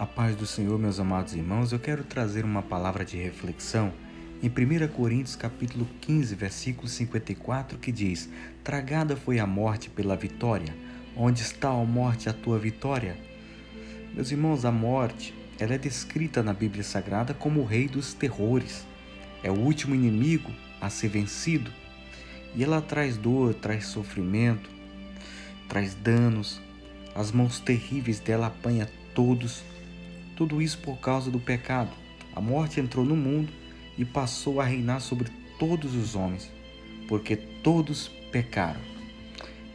A paz do Senhor, meus amados irmãos, eu quero trazer uma palavra de reflexão em 1 Coríntios capítulo 15, versículo 54, que diz: Tragada foi a morte pela vitória. Onde está, ó morte, a tua vitória? Meus irmãos, a morte, ela é descrita na Bíblia Sagrada como o rei dos terrores. É o último inimigo a ser vencido. E ela traz dor, traz sofrimento, traz danos. As mãos terríveis dela apanham todos. Tudo isso por causa do pecado. A morte entrou no mundo e passou a reinar sobre todos os homens, porque todos pecaram.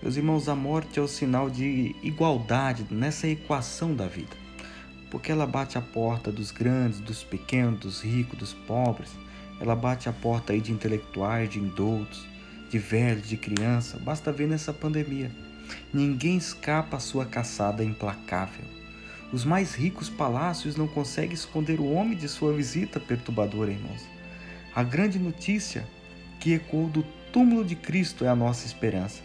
Meus irmãos, a morte é o sinal de igualdade nessa equação da vida, porque ela bate a porta dos grandes, dos pequenos, dos ricos, dos pobres. Ela bate a porta aí de intelectuais, de indoutos, de velhos, de criança. Basta ver nessa pandemia. Ninguém escapa à sua caçada implacável. Os mais ricos palácios não conseguem esconder o homem de sua visita perturbadora, irmãos. A grande notícia que ecoou do túmulo de Cristo é a nossa esperança,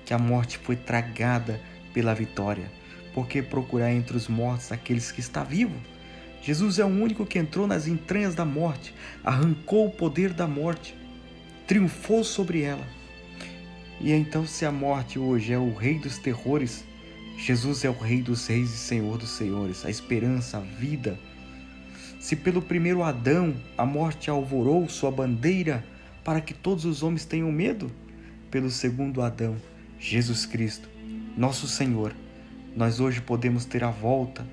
que a morte foi tragada pela vitória, porque procurar entre os mortos aqueles que está vivo. Jesus é o único que entrou nas entranhas da morte, arrancou o poder da morte, triunfou sobre ela. E então, se a morte hoje é o rei dos terrores, Jesus é o Rei dos Reis e Senhor dos Senhores, a esperança, a vida. Se pelo primeiro Adão a morte alvorou sua bandeira para que todos os homens tenham medo, pelo segundo Adão, Jesus Cristo, nosso Senhor, nós hoje podemos ter a volta,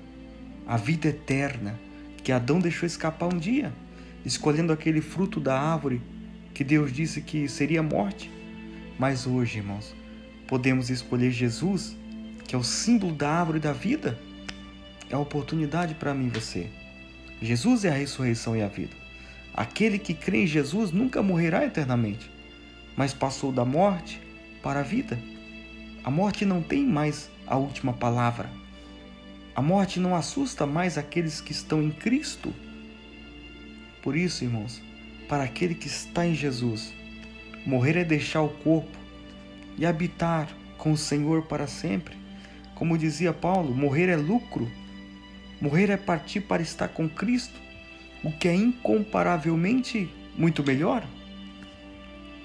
a vida eterna que Adão deixou escapar um dia, escolhendo aquele fruto da árvore que Deus disse que seria morte. Mas hoje, irmãos, podemos escolher Jesus, que é o símbolo da árvore da vida. É a oportunidade para mim e você. Jesus é a ressurreição e a vida. Aquele que crê em Jesus nunca morrerá eternamente, mas passou da morte para a vida. A morte não tem mais a última palavra. A morte não assusta mais aqueles que estão em Cristo. Por isso, irmãos, para aquele que está em Jesus, morrer é deixar o corpo e habitar com o Senhor para sempre. Como dizia Paulo, morrer é lucro, morrer é partir para estar com Cristo, o que é incomparavelmente muito melhor.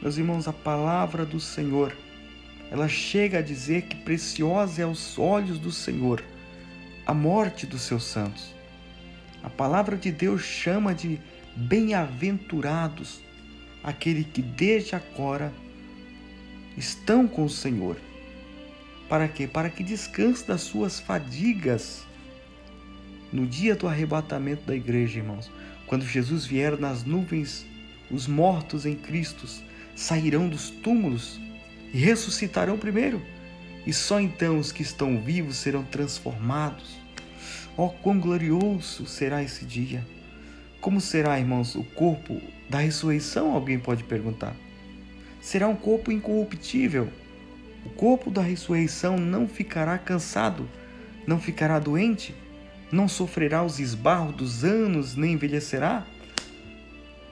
Meus irmãos, a palavra do Senhor, ela chega a dizer que preciosa é aos olhos do Senhor a morte dos seus santos. A palavra de Deus chama de bem-aventurados aquele que desde agora estão com o Senhor. Para quê? Para que descanse das suas fadigas no dia do arrebatamento da igreja, irmãos. Quando Jesus vier nas nuvens, os mortos em Cristo sairão dos túmulos e ressuscitarão primeiro. E só então os que estão vivos serão transformados. Oh, quão glorioso será esse dia! Como será, irmãos, o corpo da ressurreição? Alguém pode perguntar. Será um corpo incorruptível. O corpo da ressurreição não ficará cansado, não ficará doente, não sofrerá os esbarros dos anos, nem envelhecerá.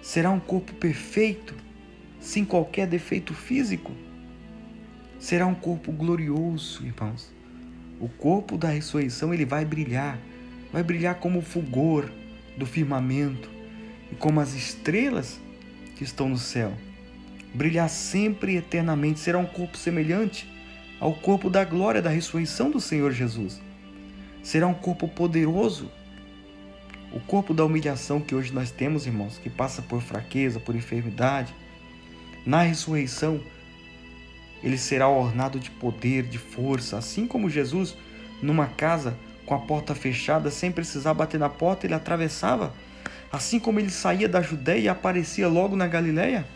Será um corpo perfeito, sem qualquer defeito físico. Será um corpo glorioso, irmãos. O corpo da ressurreição, ele vai brilhar como o fulgor do firmamento e como as estrelas que estão no céu. Brilhar sempre e eternamente. Será um corpo semelhante ao corpo da glória da ressurreição do Senhor Jesus. Será um corpo poderoso. O corpo da humilhação que hoje nós temos, irmãos, que passa por fraqueza, por enfermidade. Na ressurreição, ele será ornado de poder, de força, assim como Jesus, numa casa com a porta fechada, sem precisar bater na porta, ele atravessava. Assim como ele saía da Judéia e aparecia logo na Galileia.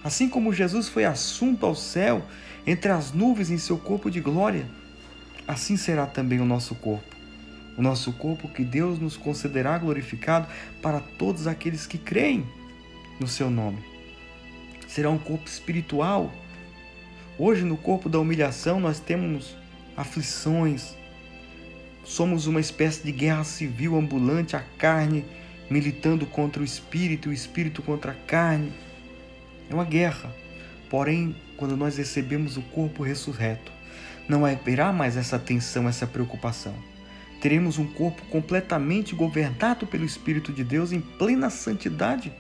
Assim como Jesus foi assunto ao céu, entre as nuvens em seu corpo de glória, assim será também o nosso corpo. O nosso corpo que Deus nos concederá glorificado para todos aqueles que creem no seu nome. Será um corpo espiritual. Hoje, no corpo da humilhação, nós temos aflições. Somos uma espécie de guerra civil ambulante, a carne militando contra o espírito contra a carne. É uma guerra. Porém, quando nós recebemos o corpo ressurreto, não haverá mais essa tensão, essa preocupação. Teremos um corpo completamente governado pelo Espírito de Deus em plena santidade.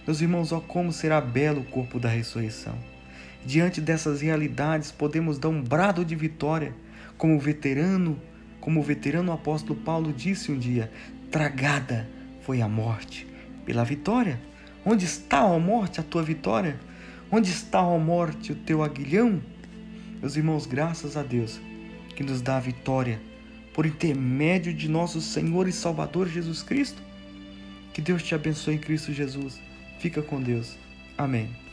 Meus irmãos, ó como será belo o corpo da ressurreição. Diante dessas realidades, podemos dar um brado de vitória, como o veterano apóstolo Paulo disse um dia: tragada foi a morte pela vitória. Onde está, ó morte, a tua vitória? Onde está, ó morte, o teu aguilhão? Meus irmãos, graças a Deus que nos dá a vitória por intermédio de nosso Senhor e Salvador Jesus Cristo. Que Deus te abençoe em Cristo Jesus. Fica com Deus. Amém.